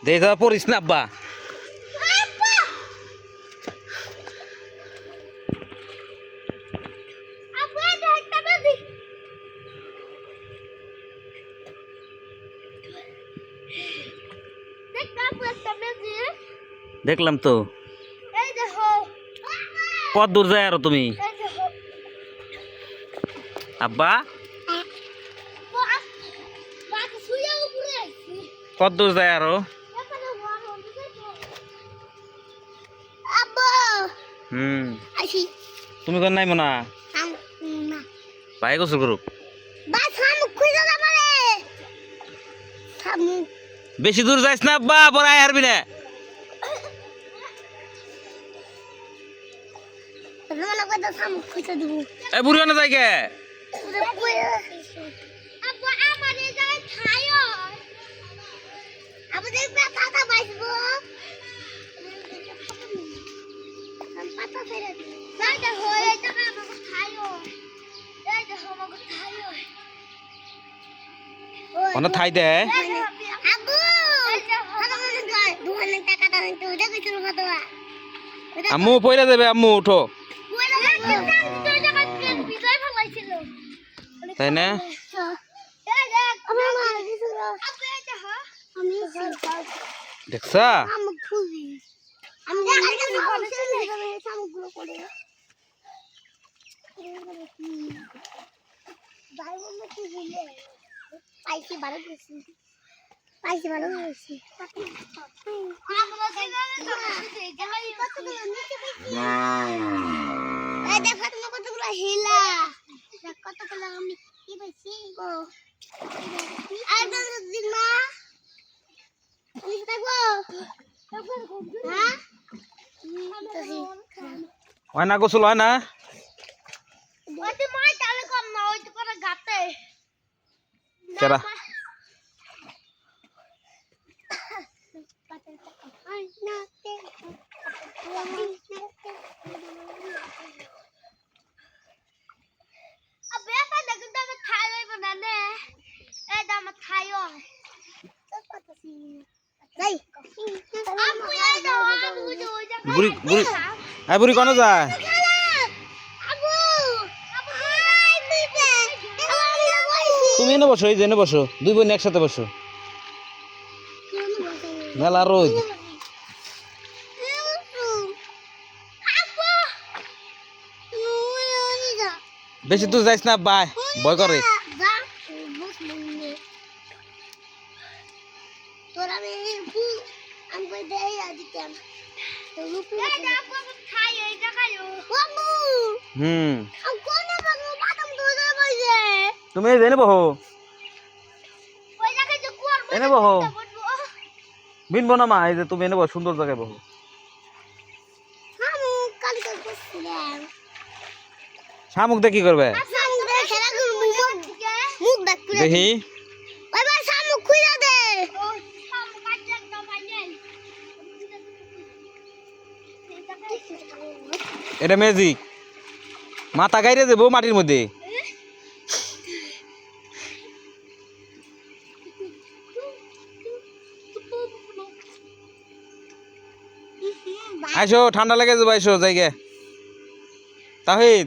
দেখা পড়িস না আব্বা। দেখলাম তো কত দূর যায় আরো তুমি আব্বা, কত দূর যায় আরো? তুমি কোন নাই মনা ভাই গোসল করুক। বেশি দূর যাইস না আব্বা, পরে আয় হারবি না। এই বুড়ি না যাই কে থাই দে। আম্মু পয়লা দেবে, আম্মু উঠো। তাই না? দেখছা পাইছি ভালো গেছি, পাইছি ভালো গেছি। দেখো তোমার কতগুলো হিলা, কতগুলো আমি কি পাইছি গো। আর দিন মা তুমি থাকবো হ্যাঁ হয় না গোসল হয় না? কেরা বুড়ি বুড়ি হ্যাঁ বুড়ি কোনো যায়? তুমি এনে বসো, এই যে এনে বসো, দুই বোন একসাথে বসো। মেলা রোদ, বেশি দূর যাইস না ভাই, ভয় করে। তুমি এনে বহো, এনে বহো, বিনবো না মা, এই যে তুমি এনে বহো, সুন্দর জায়গায় বহো। শামুক দিয়ে কি করবে দেখি? এটা ম্যাজিক, মাথা গাইরে দেবো মাটির মধ্যে। আইসো, ঠান্ডা লেগে যাবো, আইসো জায়গা তাহিদ।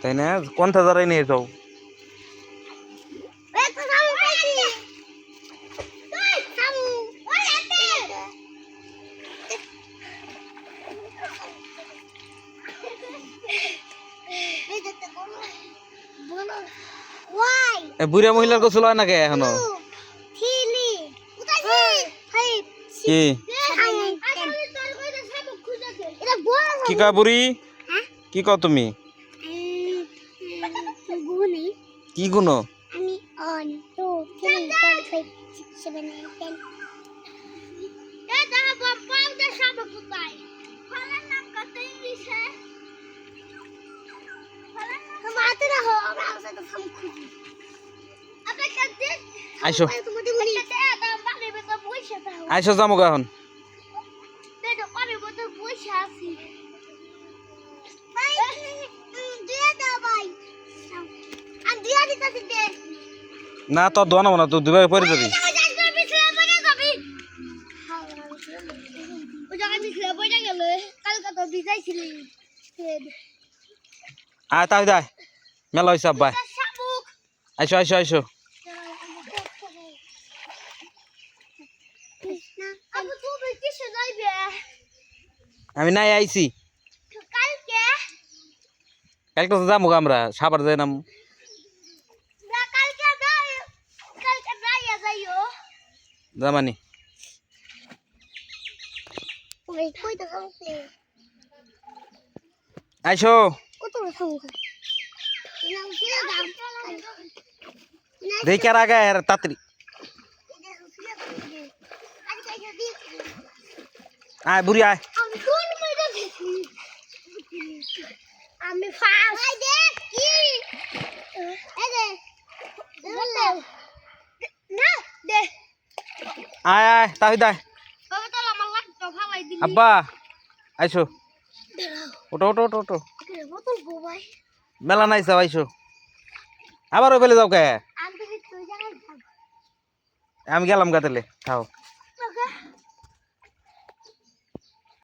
তাই না? কোনটা জারাই নিয়ে যাও? বুড়া মহিলার গোসল হয় নাকি এখনো? কি কয় বুড়ি, কি কও তুমি? কি গুণ? আইসো আইসো যাবো এখন। না তোর দোয়া না তুই দুবার পরে যাবি আয় তাই দায় মেলা হয়েছে আব্বাই আইসো আইসো আইসো আমি নাই আইছি কালকে তো যাবো আমরা সাবার যাই নাম জামানি আইসো দেখে আর আগে আর তাড়াতাড়ি আয় বুড়ি আয় আমি ফার্স্ট দেখ কি না দে আয় আয় তাই দায় বাবা তো আমার লাগতো ফালাই দিলি আব্বা আইসো ওটো ওটো ওটো ওটো বোতল গো ভাই মেলা নাই যাও আইসো আবার ওই বেলে যাও কে আমি তুই জায়গায় আমি গেলাম গাতেলে খাও